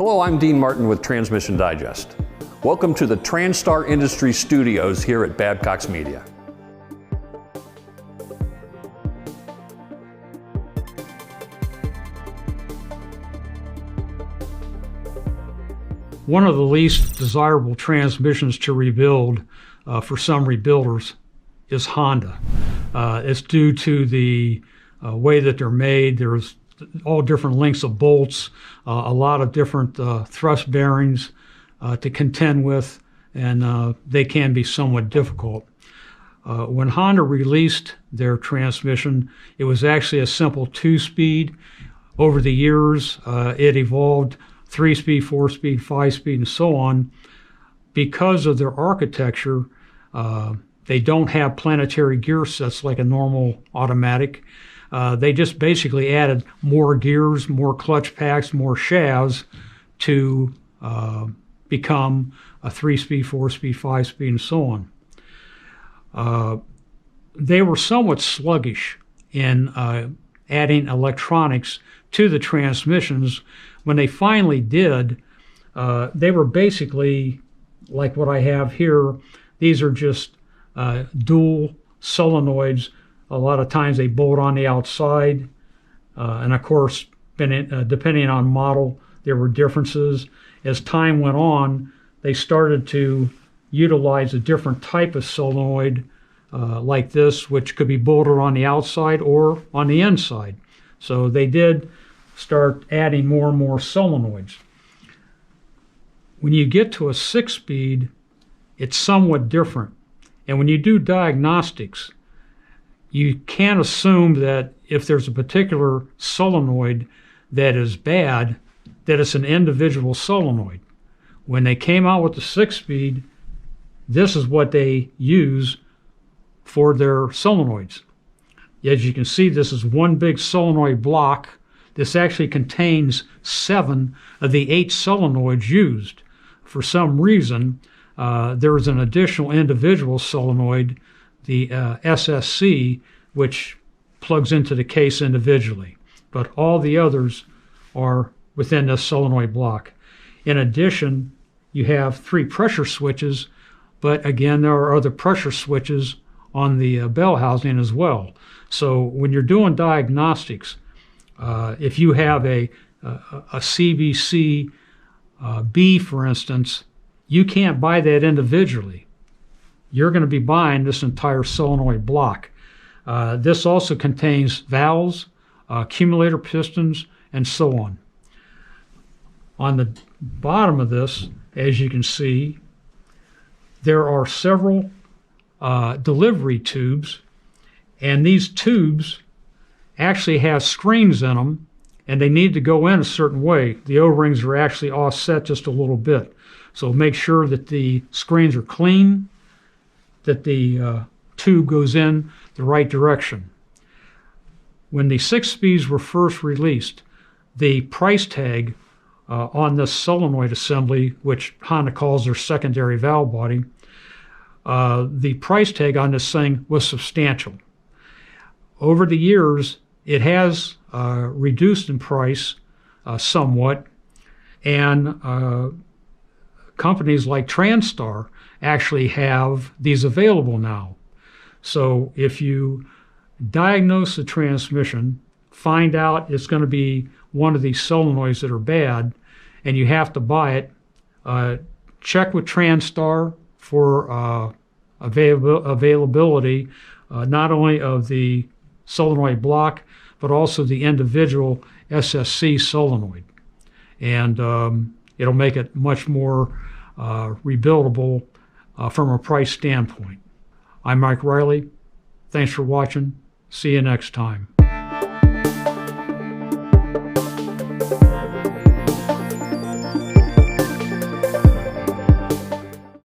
Hello, I'm Dean Martin with Transmission Digest. Welcome to the TranStar Industry Studios here at Babcock's Media. One of the least desirable transmissions to rebuild for some rebuilders is Honda. It's due to the way that they're made. There's all different lengths of bolts, a lot of different thrust bearings to contend with, and they can be somewhat difficult. When Honda released their transmission, it was actually a simple 2-speed. Over the years, it evolved 3-speed, 4-speed, 5-speed, and so on. Because of their architecture, they don't have planetary gear sets like a normal automatic. They just basically added more gears, more clutch packs, more shafts to become a 3-speed, 4-speed, 5-speed, and so on. They were somewhat sluggish in adding electronics to the transmissions. When they finally did, they were basically like what I have here. These are just dual solenoids. A lot of times they bolt on the outside, and of course, depending on model, there were differences. As time went on, they started to utilize a different type of solenoid like this, which could be bolted on the outside or on the inside. So they did start adding more and more solenoids. When you get to a 6-speed, it's somewhat different. And when you do diagnostics, you can't assume that if there's a particular solenoid that is bad, that it's an individual solenoid. When they came out with the 6-speed, this is what they use for their solenoids. As you can see, this is one big solenoid block. This actually contains 7 of the 8 solenoids used. For some reason, there is an additional individual solenoid, the SSC, which plugs into the case individually. But all the others are within this solenoid block. In addition, you have 3 pressure switches, but again, there are other pressure switches on the bell housing as well. So when you're doing diagnostics, if you have a CBC B, for instance, you can't buy that individually. You're going to be buying this entire solenoid block. This also contains valves, accumulator pistons, and so on. On the bottom of this, as you can see, there are several delivery tubes, and these tubes actually have screens in them, and they need to go in a certain way. The O-rings are actually offset just a little bit. So make sure that the screens are clean, that the tube goes in the right direction. When the 6-speeds were first released, the price tag on this solenoid assembly, which Honda calls their secondary valve body, the price tag on this thing was substantial. Over the years, it has reduced in price somewhat, and companies like TranStar actually have these available now. So if you diagnose the transmission, find out it's going to be one of these solenoids that are bad, and you have to buy it, check with TranStar for availability, not only of the solenoid block, but also the individual SSC solenoid. And it'll make it much more rebuildable from a price standpoint. I'm Mike Riley. Thanks for watching. See you next time.